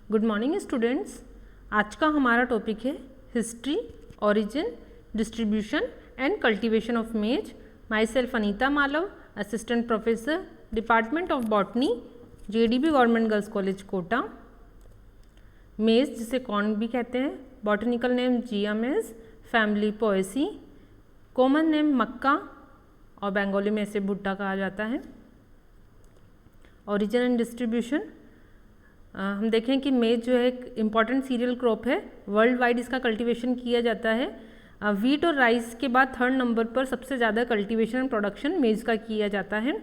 Good morning students. आज का हमारा टॉपिक है history, origin, distribution and cultivation of maize. Myself Anita Malav, assistant professor, department of botany, JDB government girls college Kota. Maize जिसे corn भी कहते हैं, बॉटनिकल नेम जिया मेज, फैमिली पोएसी, कॉमन नेम मक्का और बंगाली में इसे भुट्टा कहा जाता है। ओरिजिन एंड डिस्ट्रीब्यूशन, हम देखें कि मेज जो है एक इम्पॉर्टेंट सीरियल क्रॉप है, वर्ल्ड वाइड इसका कल्टीवेशन किया जाता है। वीट और राइस के बाद थर्ड नंबर पर सबसे ज़्यादा कल्टीवेशन एंड प्रोडक्शन मेज का किया जाता है।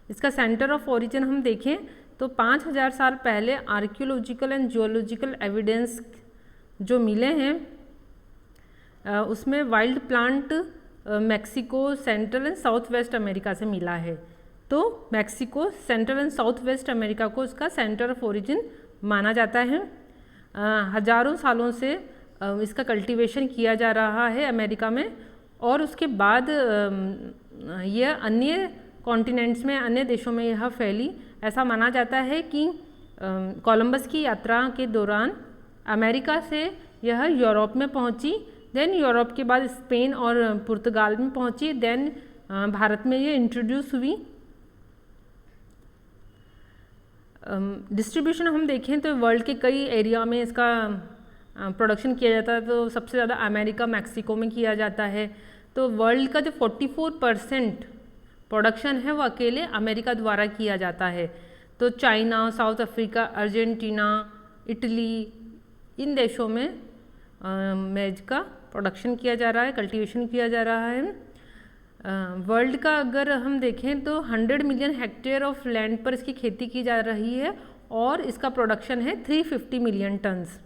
इसका सेंटर ऑफ ओरिजिन हम देखें तो 5000 साल पहले आर्कियोलॉजिकल एंड जियोलॉजिकल एविडेंस जो मिले हैं उसमें wild plant Mexico, central and south west America से मिला है। तो Mexico, central and south west America को इसका सेंटर ऑफ ओरिजिन माना जाता है। हजारों सालों से इसका कल्टीवेशन किया जा रहा है अमेरिका में, और उसके बाद यह अन्य कॉन्टिनेंट्स में, अन्य देशों में यह फैली। ऐसा माना जाता है कि कोलंबस की यात्रा के दौरान अमेरिका से यह यूरोप में पहुंची, देन यूरोप के बाद स्पेन और पुर्तगाल में पहुंची, देन भारत में ये इंट्रोड्यूस हुई। डिस्ट्रीब्यूशन हम देखें तो वर्ल्ड के कई एरिया में इसका प्रोडक्शन किया जाता है। तो सबसे ज़्यादा अमेरिका, मैक्सिको में किया जाता है। तो वर्ल्ड का जो 44% प्रोडक्शन है वो अकेले अमेरिका द्वारा किया जाता है। तो China, South Africa, Argentina, Italy, इन देशों में मेज का प्रोडक्शन किया जा रहा है, कल्टीवेशन किया जा रहा है। वर्ल्ड का अगर हम देखें तो 100 मिलियन हेक्टेयर ऑफ लैंड पर इसकी खेती की जा रही है और इसका प्रोडक्शन है 350 मिलियन टन्स।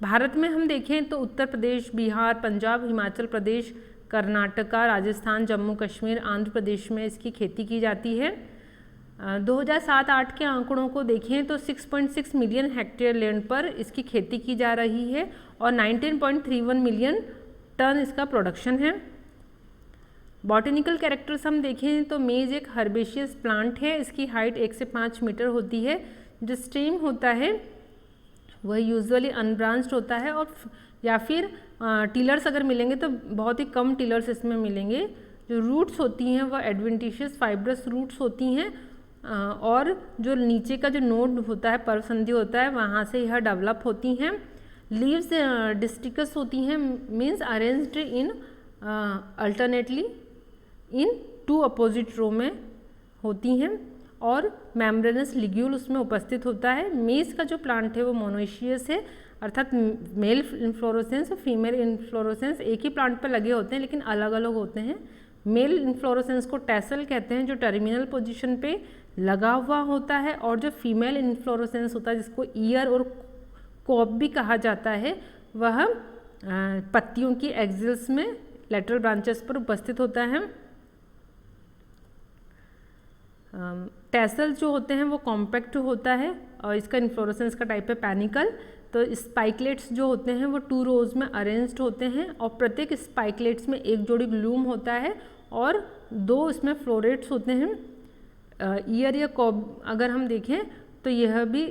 भारत में हम देखें तो उत्तर प्रदेश, बिहार, पंजाब, हिमाचल प्रदेश, कर्नाटका, राजस्थान, जम्मू कश्मीर, आंध्र प्रदेश में इसकी खेती की जाती है। 2007-8 के आंकड़ों को देखें तो 6.6 मिलियन हेक्टेयर लैंड पर इसकी खेती की जा रही है और 19.31 मिलियन टन इसका प्रोडक्शन है। बॉटनिकल कैरेक्टर्स हम देखें तो मेज एक हर्बेशियस प्लांट है। इसकी हाइट 1 से 5 मीटर होती है। जो स्टेम होता है वह यूजुअली अनब्रांच्ड होता है, और या फिर टिलर्स अगर मिलेंगे तो बहुत ही कम टिलर्स इसमें मिलेंगे। जो रूट्स होती हैं वह एडवेंटिशियस फाइब्रस रूट्स होती हैं, और जो नीचे का जो नोड होता है, पर्वसंधि होता है, वहाँ से यह डेवलप होती हैं। लीव्स डिस्टिकस होती हैं, means arranged in alternately in 2 opposite row में होती हैं, और मेम्ब्रेनस लिग्यूल उसमें उपस्थित होता है। मेज का जो प्लांट है वो मोनोइशियस है, अर्थात मेल इन्फ्लोरोसेंस और फीमेल इन्फ्लोरोसेंस एक ही प्लांट पर लगे होते हैं लेकिन अलग अलग होते हैं। मेल इन्फ्लोरोसेंस को टैसल कहते हैं, जो टर्मिनल पोजीशन पे लगा हुआ होता है, और जो फीमेल इन्फ्लोरोसेंस होता है जिसको ईयर और कॉप भी कहा जाता है, वह पत्तियों की एक्सिल्स में लेटरल ब्रांचेस पर उपस्थित होता है। टैसल जो होते हैं वो कॉम्पैक्ट होता है, और इसका इन्फ्लोरेसेंस का टाइप है पैनिकल। तो स्पाइकलेट्स जो होते हैं वो 2 रोज में अरेंज्ड होते हैं, और प्रत्येक स्पाइकलेट्स में एक जोड़ी ग्लूम होता है और 2 इसमें फ्लोरेट्स होते हैं। ईयर या कॉब अगर हम देखें तो यह भी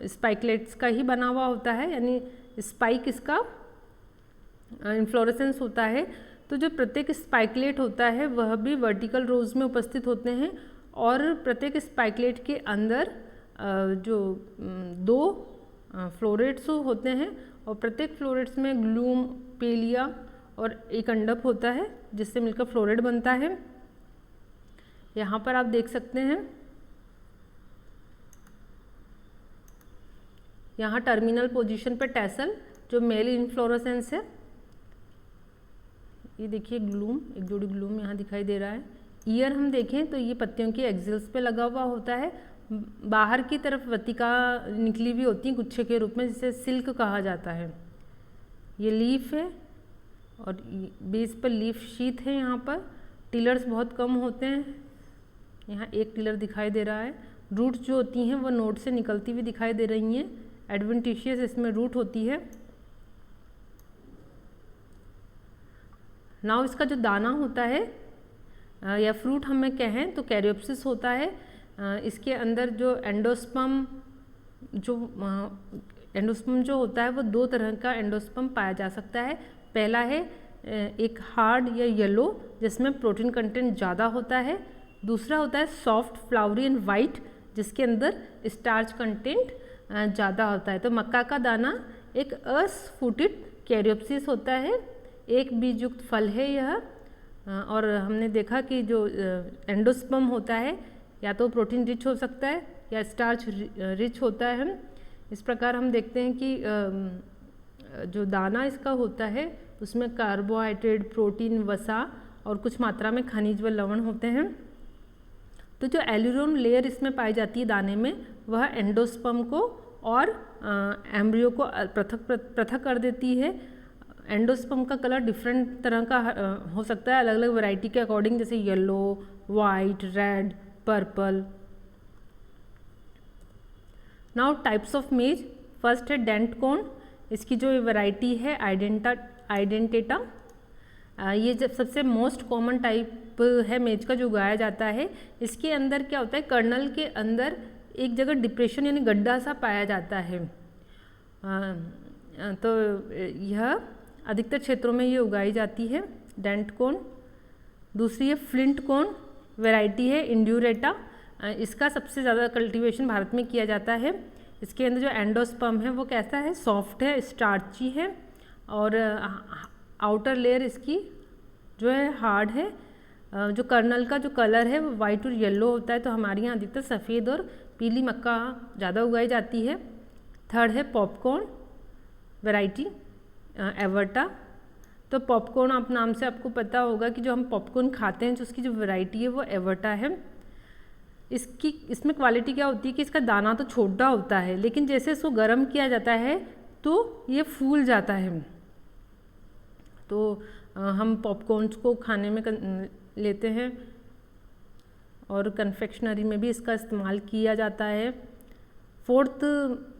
स्पाइकलेट्स का ही बना हुआ होता है, यानी स्पाइक इसका इन्फ्लोरेसेंस होता है। तो जो प्रत्येक स्पाइकलेट होता है वह भी वर्टिकल रोज में उपस्थित होते हैं, और प्रत्येक स्पाइकलेट के अंदर जो 2 फ्लोरेट्स होते हैं, और प्रत्येक फ्लोरेट्स में ग्लूम, पेलिया और एक अंडप होता है जिससे मिलकर फ्लोरेट बनता है। यहाँ पर आप देख सकते हैं, यहाँ टर्मिनल पोजीशन पर टैसल जो मेल इन्फ्लोरेसेंस है, ये देखिए ग्लूम, एक जोड़ी ग्लूम यहाँ दिखाई दे रहा है। ईयर हम देखें तो ये पत्तियों की एक्सिल्स पे लगा हुआ होता है। बाहर की तरफ वतिका निकली हुई होती है गुच्छे के रूप में, जिसे सिल्क कहा जाता है। ये लीफ है और बेस पर लीफ शीथ है। यहाँ पर टिलर्स बहुत कम होते हैं, यहाँ एक टिलर दिखाई दे रहा है। रूट्स जो होती हैं वो नोड से निकलती हुई दिखाई दे रही हैं, एडवेंटिशियस इसमें रूट होती है। नाउ इसका जो दाना होता है या फ्रूट हमें कहें तो कैरियोप्सिस होता है। इसके अंदर जो एंडोस्पर्म जो एंडोस्पर्म जो होता है वो दो तरह का एंडोस्पर्म पाया जा सकता है। पहला है एक हार्ड या येलो जिसमें प्रोटीन कंटेंट ज़्यादा होता है। दूसरा होता है सॉफ्ट फ्लावरी एंड वाइट जिसके अंदर स्टार्च कंटेंट ज़्यादा होता है। तो मक्का का दाना एक अस्फुटित कैरियोप्सिस होता है, एक बीजयुक्त फल है यह। और हमने देखा कि जो एंडोस्पर्म होता है या तो प्रोटीन रिच हो सकता है या स्टार्च रिच होता है। इस प्रकार हम देखते हैं कि जो दाना इसका होता है उसमें कार्बोहाइड्रेट, प्रोटीन, वसा और कुछ मात्रा में खनिज व लवण होते हैं। तो जो एल्यूरोन लेयर इसमें पाई जाती है दाने में, वह एंडोस्पर्म को और एम्ब्रियो को पृथक कर देती है। एंडोस्पर्म का कलर डिफरेंट तरह का हो सकता है अलग अलग वैरायटी के अकॉर्डिंग, जैसे yellow, white, red, purple. Now types of मेज। फर्स्ट है डेंट कोन, इसकी जो वैरायटी है आइडेंटेटा। ये जब सबसे मोस्ट कॉमन टाइप है मेज का जो उगाया जाता है। इसके अंदर क्या होता है, कर्नल के अंदर एक जगह डिप्रेशन यानी गड्ढा सा पाया जाता है। तो यह अधिकतर क्षेत्रों में ये उगाई जाती है डेंट कोन। दूसरी है फ्लिंट कोन, वैरायटी है इंड्यूरेटा। इसका सबसे ज़्यादा कल्टीवेशन भारत में किया जाता है। इसके अंदर जो एंडोस्पर्म है वो कैसा है, सॉफ्ट है, स्टार्ची है और आउटर लेयर इसकी जो है हार्ड है। जो कर्नल का जो कलर है वो वाइट और येलो होता है। तो हमारे यहाँ अधिकतर सफ़ेद और पीली मक्का ज़्यादा उगाई जाती है। थर्ड है पॉपकॉर्न, वैरायटी एवर्टा। तो पॉपकॉर्न आप नाम से आपको पता होगा कि जो हम पॉपकॉर्न खाते हैं जो उसकी जो वैरायटी है वो एवर्टा है। इसमें क्वालिटी क्या होती है कि इसका दाना तो छोटा होता है, लेकिन जैसे इसको गर्म किया जाता है तो ये फूल जाता है। तो हम पॉपकॉर्न्स को खाने में लेते हैं और कन्फेक्शनरी में भी इसका इस्तेमाल किया जाता है। फोर्थ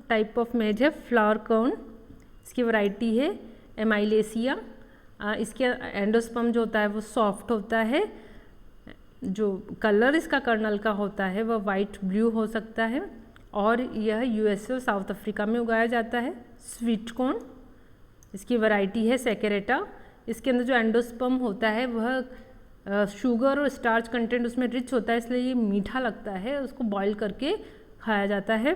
टाइप ऑफ मेज है फ्लावर कॉर्न, इसकी वैरायटी है एमाइलेसिया। इसके एंडोस्पर्म जो होता है वो सॉफ्ट होता है। जो कलर इसका कर्नल का होता है वह वाइट ब्लू हो सकता है और यह यूएसए और साउथ अफ्रीका में उगाया जाता है। स्वीट कॉर्न, इसकी वैरायटी है सेकेरेटा। इसके अंदर जो एंडोस्पर्म होता है वह शुगर और स्टार्च कंटेंट उसमें रिच होता है, इसलिए ये मीठा लगता है, उसको बॉईल करके खाया जाता है।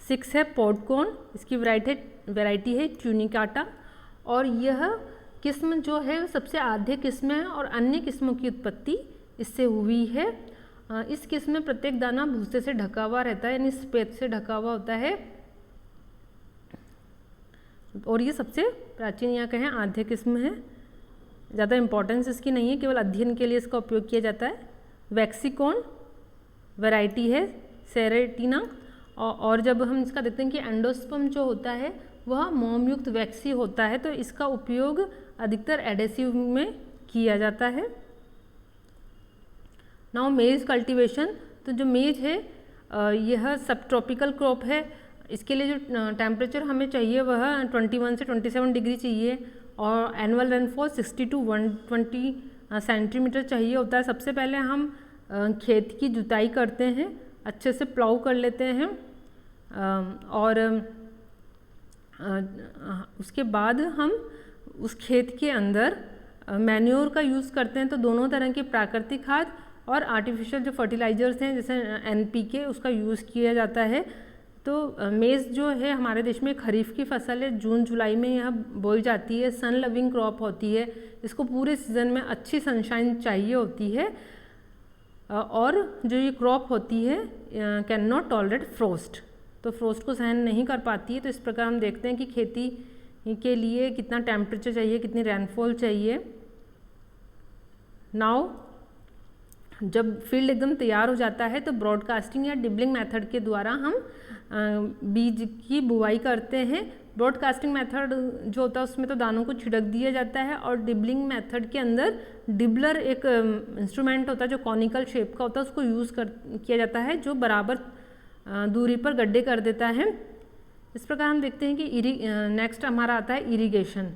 6 है पॉडकॉर्न, इसकी वैरायटी है ट्यूनिकाटा और यह किस्म जो है सबसे आधे किस्म है और अन्य किस्मों की उत्पत्ति इससे हुई है। इस किस्म में प्रत्येक दाना भूसे से ढका हुआ रहता है यानी सफेद से ढका हुआ होता है और ये सबसे प्राचीन या कहें आधे किस्म है। ज़्यादा इम्पोर्टेंस इसकी नहीं है, केवल अध्ययन के लिए इसका उपयोग किया जाता है। वैक्सीकॉर्न, वैरायटी है सेरेटिना। और जब हम इसका देखते हैं कि एंडोस्पर्म जो होता है वह मोमयुक्त वैक्सी होता है, तो इसका उपयोग अधिकतर एडेसिव में किया जाता है। नाउ मेज कल्टीवेशन। तो जो मेज है यह सब ट्रॉपिकल क्रॉप है। इसके लिए जो टेम्परेचर हमें चाहिए वह 21 से 27 डिग्री चाहिए और एनुअल रेनफॉल 60 to 120 सेंटीमीटर चाहिए होता है। सबसे पहले हम खेत की जुताई करते हैं, अच्छे से प्लाउ कर लेते हैं और उसके बाद हम उस खेत के अंदर मैन्योर का यूज़ करते हैं। तो दोनों तरह के प्राकृतिक खाद और आर्टिफिशियल जो फर्टिलाइजर्स हैं जैसे NPK उसका यूज़ किया जाता है। तो मेज़ जो है हमारे देश में खरीफ की फसल है, जून जुलाई में यह बोई जाती है। सन लविंग क्रॉप होती है, इसको पूरे सीज़न में अच्छी सनशाइन चाहिए होती है और जो ये क्रॉप होती है कैन नॉट टॉलरेट फ्रोस्ट, तो फ्रोस्ट को सहन नहीं कर पाती है। तो इस प्रकार हम देखते हैं कि खेती के लिए कितना टेम्परेचर चाहिए, कितनी रेनफॉल चाहिए। नाउ जब फील्ड एकदम तैयार हो जाता है तो ब्रॉडकास्टिंग या डिबलिंग मेथड के द्वारा हम बीज की बुआई करते हैं। ब्रॉडकास्टिंग मेथड जो होता है उसमें तो दानों को छिड़क दिया जाता है और डिबलिंग मेथड के अंदर डिबलर एक इंस्ट्रूमेंट होता है जो कॉनिकल शेप का होता है, उसको यूज़ किया जाता है जो बराबर दूरी पर गड्ढे कर देता है। इस प्रकार हम देखते हैं कि नेक्स्ट हमारा आता है इरिगेशन।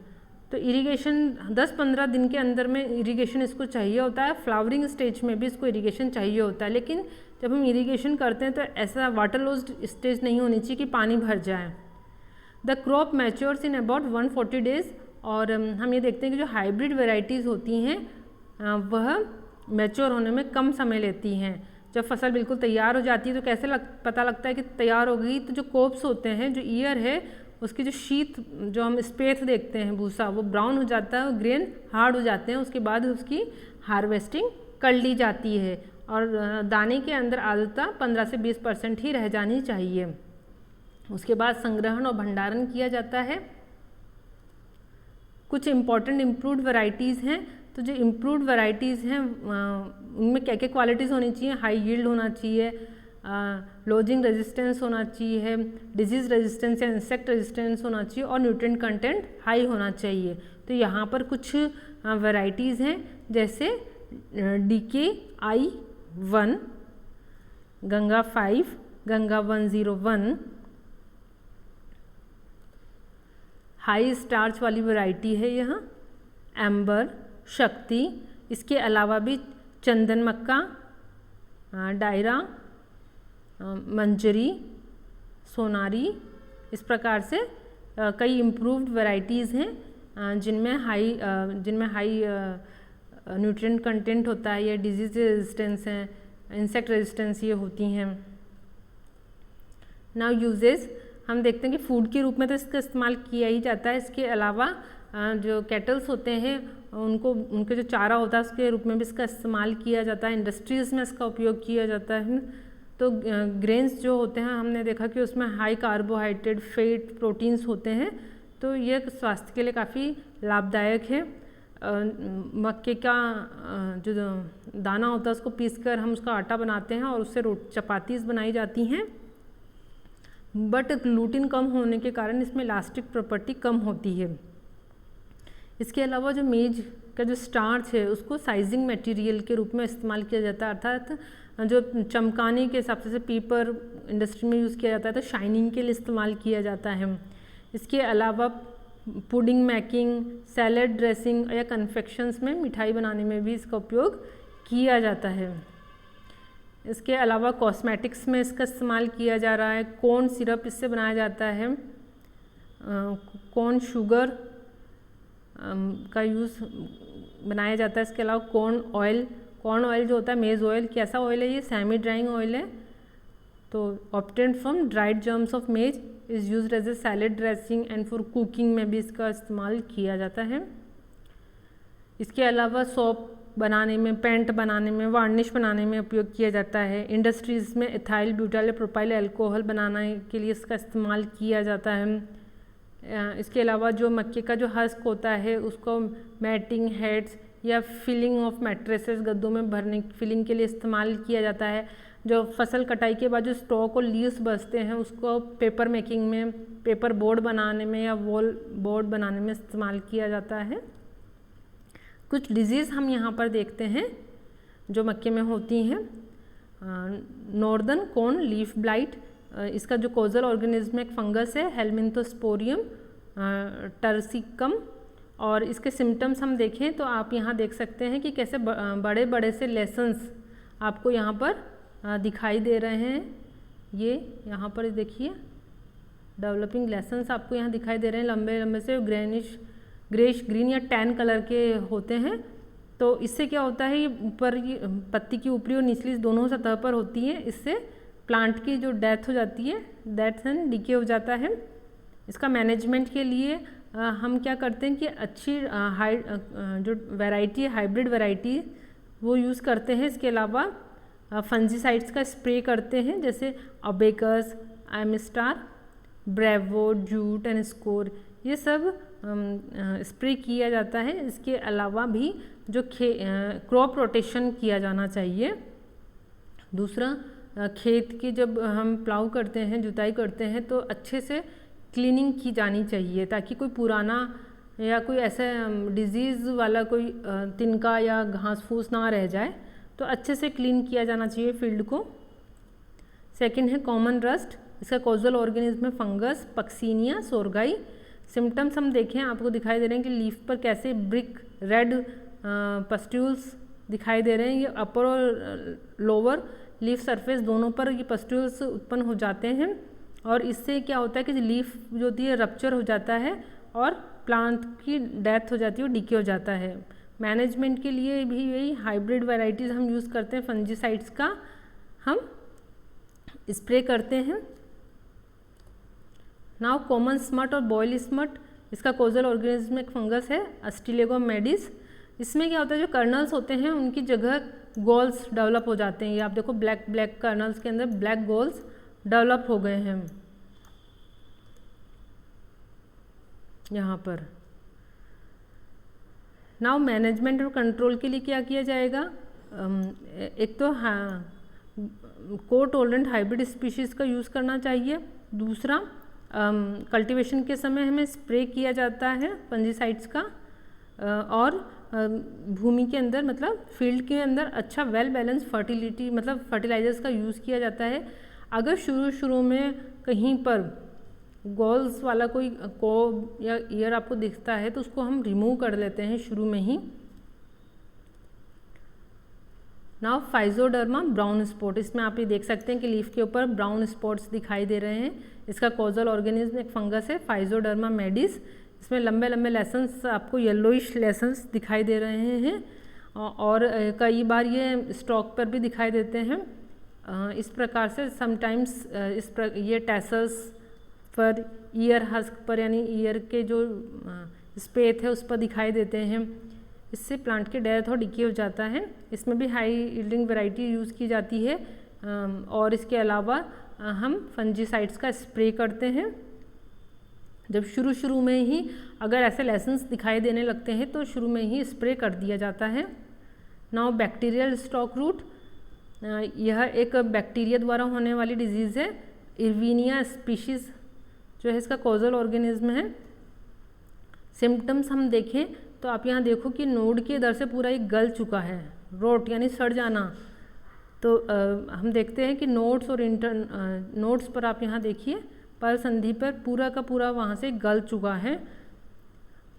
तो इरिगेशन 10-15 दिन के अंदर में इरिगेशन इसको चाहिए होता है। फ्लावरिंग स्टेज में भी इसको इरिगेशन चाहिए होता है, लेकिन जब हम इरिगेशन करते हैं तो ऐसा वाटर लॉस स्टेज नहीं होनी चाहिए कि पानी भर जाए। The crop matures in about 140 days, और हम ये देखते हैं कि जो हाइब्रिड वेराइटीज़ होती हैं वह मैच्योर होने में कम समय लेती हैं। जब फसल बिल्कुल तैयार हो जाती है तो कैसे पता लगता है कि तैयार हो गई, तो जो कोप्स होते हैं, जो ईयर है, उसकी जो शीत, जो हम स्पेथ देखते हैं भूसा, वो ब्राउन हो जाता है और ग्रेन हार्ड हो जाते हैं। उसके बाद उसकी हार्वेस्टिंग कर ली जाती है और दाने के अंदर आर्द्रता 15 से 20% ही रह जानी चाहिए। उसके बाद संग्रहण और भंडारण किया जाता है। कुछ इम्पॉर्टेंट इम्प्रूव्ड वैरायटीज़ हैं, तो जो इम्प्रूव्ड वैरायटीज़ हैं उनमें क्या क्या क्वालिटीज़ होनी चाहिए? हाई यील्ड होना चाहिए, लोजिंग रेजिस्टेंस होना चाहिए, डिजीज़ रेजिस्टेंस या इंसेक्ट रेजिस्टेंस होना चाहिए और न्यूट्रिएंट कंटेंट हाई होना चाहिए। तो यहाँ पर कुछ वैरायटीज़ हैं, जैसे DKI-1, Ganga 5, Ganga 101, high starch वाली वैरायटी है यह, एम्बर, शक्ति। इसके अलावा भी चंदन मक्का, डायरा, मंजरी, सोनारी, इस प्रकार से कई इम्प्रूव्ड वैरायटीज़ हैं जिनमें हाई न्यूट्रिएंट कंटेंट होता है, या डिजीज रेजिस्टेंस है, इंसेक्ट रेजिस्टेंस ये होती हैं। नाउ यूजेस, हम देखते हैं कि फूड के रूप में तो इसका इस्तेमाल किया ही जाता है। इसके अलावा जो कैटल्स होते हैं उनके जो चारा होता है उसके रूप में भी इसका इस्तेमाल किया जाता है। इंडस्ट्रीज़ में इसका उपयोग किया जाता है। तो ग्रेन्स जो होते हैं हमने देखा कि उसमें हाई कार्बोहाइड्रेट, फैट, प्रोटीन्स होते हैं, तो ये स्वास्थ्य के लिए काफ़ी लाभदायक है। मक्के का जो दाना होता है उसको पीसकर हम उसका आटा बनाते हैं और उससे चपातीज़ बनाई जाती हैं, बट ग्लूटिन कम होने के कारण इसमें इलास्टिक प्रॉपर्टी कम होती है। इसके अलावा जो मेज का जो स्टार्च है उसको साइजिंग मटेरियल के रूप में इस्तेमाल किया जाता है, अर्थात जो चमकाने के हिसाब से पेपर इंडस्ट्री में यूज़ किया जाता है, तो शाइनिंग के लिए इस्तेमाल किया जाता है। इसके अलावा पुडिंग मेकिंग, सैलड ड्रेसिंग या कन्फेक्शंस में मिठाई बनाने में भी इसका उपयोग किया जाता है। इसके अलावा कॉस्मेटिक्स में इसका इस्तेमाल किया जा रहा है। कॉर्न सिरप इससे बनाया जाता है, कॉर्न शुगर का यूज़ बनाया जाता है। इसके अलावा कॉर्न ऑयल जो होता है, मेज ऑयल, कैसा ऑयल है ये? सेमी ड्राइंग ऑयल है। तो obtained from dried germs of maize is used as a salad dressing and for cooking में भी इसका इस्तेमाल किया जाता है। इसके अलावा सोप बनाने में, पेंट बनाने में, वार्निश बनाने में उपयोग किया जाता है। इंडस्ट्रीज़ में इथाइल ब्यूटाइल प्रोपाइल अल्कोहल बनाने के लिए इसका इस्तेमाल किया जाता है। इसके अलावा जो मक्के का जो हस्क होता है उसको मैटिंग, हेड्स या फिलिंग ऑफ मैट्रेसेस, गद्दों में भरने फिलिंग के लिए इस्तेमाल किया जाता है। जो फसल कटाई के बाद जो स्टॉक और लीव्स बचते हैं उसको पेपर मेकिंग में, पेपर बोर्ड बनाने में या वॉल बोर्ड बनाने में इस्तेमाल किया जाता है। कुछ डिजीज़ हम यहाँ पर देखते हैं जो मक्के में होती हैं। नॉर्दर्न कॉर्न लीफ ब्लाइट, इसका जो कोजल ऑर्गेनिज्म एक फंगस है, हेलमिंथोस्पोरियम टर्सिकम, और इसके सिम्टम्स हम देखें तो आप यहाँ देख सकते हैं कि कैसे बड़े बड़े से लेसन्स आपको यहाँ पर दिखाई दे रहे हैं। ये यहाँ पर देखिए डेवलपिंग लेसन्स आपको यहाँ दिखाई दे रहे हैं, लंबे लंबे से ग्रेश ग्रीन या टैन कलर के होते हैं। तो इससे क्या होता है, ये ऊपर ये पत्ती की ऊपरी और निचली दोनों सतह पर होती है। इससे प्लांट की जो डेथ हो जाती है, डेथ एंड डीके हो जाता है। इसका मैनेजमेंट के लिए हम क्या करते हैं कि अच्छी जो वैरायटी है, हाइब्रिड वैरायटी, वो यूज़ करते हैं। इसके अलावा फंजीसाइड्स का स्प्रे करते हैं, जैसे अबेकस, एमिस्टार, ब्रेवो, जूट एंड स्कोर, ये सब स्प्रे किया जाता है। इसके अलावा भी जो क्रॉप रोटेशन किया जाना चाहिए। दूसरा, खेत की जब हम प्लाउ करते हैं, जुताई करते हैं, तो अच्छे से क्लीनिंग की जानी चाहिए ताकि कोई पुराना या कोई ऐसा डिजीज़ वाला कोई तिनका या घास फूस ना रह जाए, तो अच्छे से क्लीन किया जाना चाहिए फील्ड को। सेकंड है कॉमन रस्ट, इसका कॉजल ऑर्गेनिज्म में फंगस, पक्सीनिया, सोरगाई। सिम्टम्स हम देखें, आपको दिखाई दे रहे हैं कि लीफ पर कैसे ब्रिक रेड पस्ट्यूल्स दिखाई दे रहे हैं। ये अपर और लोअर लीफ सरफेस दोनों पर ये पस्ट्यूल्स उत्पन्न हो जाते हैं और इससे क्या होता है कि लीफ जो होती है रप्चर हो जाता है और प्लांट की डेथ हो जाती है और डिके हो जाता है। मैनेजमेंट के लिए भी यही हाइब्रिड वैरायटीज़ हम यूज़ करते हैं, फंजीसाइड्स का हम स्प्रे करते हैं। नाउ कॉमन स्मट और बॉयल स्मट, इसका कोजल ऑर्गेनिज्म एक फंगस है अस्टिलेगोम मेडिस। इसमें क्या होता है जो कर्नल्स होते हैं उनकी जगह गोल्स डेवलप हो जाते हैं। ये आप देखो ब्लैक ब्लैक कर्नल्स के अंदर ब्लैक गोल्स डेवलप हो गए हैं यहाँ पर। नाउ मैनेजमेंट और कंट्रोल के लिए क्या किया जाएगा, एक तो को टॉलरेंट हाइब्रिड स्पीशीज़ का यूज़ करना चाहिए। दूसरा कल्टीवेशन के समय हमें स्प्रे किया जाता है फंजीसाइड्स का और भूमि के अंदर मतलब फील्ड के अंदर अच्छा वेल बैलेंस फर्टिलिटी मतलब फर्टिलाइजर्स का यूज़ किया जाता है। अगर शुरू में कहीं पर गोल्स वाला कोई कोब या ईयर आपको दिखता है तो उसको हम रिमूव कर लेते हैं शुरू में ही। नाउ फाइजोडर्मा ब्राउन स्पॉट, इसमें आप ये देख सकते हैं कि लीफ के ऊपर ब्राउन स्पॉट्स दिखाई दे रहे हैं। इसका कॉजल ऑर्गेनिज्म एक फंगस है फाइजोडर्मा मेडिस। इसमें लंबे लंबे लेसन्स आपको येलोइश लेसन्स दिखाई दे रहे हैं और कई बार ये स्टॉक पर भी दिखाई देते हैं। इस प्रकार से समटाइम्स ये टैसल्स पर, ईयर हस्क पर यानी ईयर के जो स्पेथ है उस पर दिखाई देते हैं। इससे प्लांट की डेथ और डिके हो जाता है। इसमें भी हाई यील्डिंग वैरायटी यूज़ की जाती है और इसके अलावा हम फंजीसाइड्स का स्प्रे करते हैं। जब शुरू में ही अगर ऐसे लेसन्स दिखाई देने लगते हैं तो शुरू में ही स्प्रे कर दिया जाता है। नाउ बैक्टीरियल स्टॉक रूट, यह एक बैक्टीरिया द्वारा होने वाली डिजीज़ है। इर्विनिया स्पीशीज़ जो है इसका कॉजल ऑर्गेनिज्म है। सिम्टम्स हम देखें तो आप यहाँ देखो कि नोड के दर से पूरा एक गल चुका है, रोट यानी सड़ जाना। तो हम देखते हैं कि नोड्स और नोड्स पर आप यहाँ देखिए पर संधि पर पूरा का पूरा वहाँ से गल चुका है।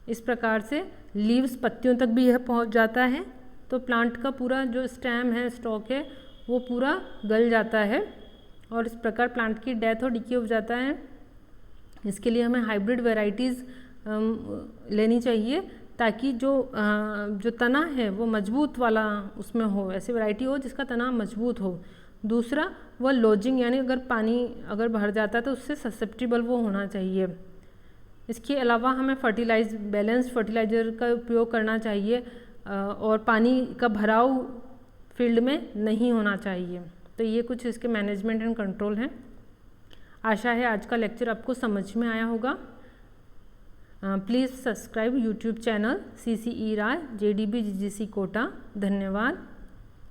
इस प्रकार से लीव्स पत्तियों तक भी यह पहुँच जाता है तो प्लांट का पूरा जो स्टेम है स्टॉक है वो पूरा गल जाता है और इस प्रकार प्लांट की डेथ और डिके हो जाता है। इसके लिए हमें हाइब्रिड वैरायटीज़ लेनी चाहिए ताकि जो तना है वो मजबूत वाला उसमें हो, ऐसी वैरायटी हो जिसका तना मजबूत हो। दूसरा वह लॉजिंग यानी अगर पानी अगर भर जाता है तो उससे ससेप्टिबल वो होना चाहिए। इसके अलावा हमें बैलेंस फर्टिलाइज़र का उपयोग करना चाहिए और पानी का भराव फील्ड में नहीं होना चाहिए। तो ये कुछ इसके मैनेजमेंट एंड कंट्रोल हैं। आशा है आज का लेक्चर आपको समझ में आया होगा। Please subscribe YouTube channel CCE Rai JDB GGC Kota. धन्यवाद।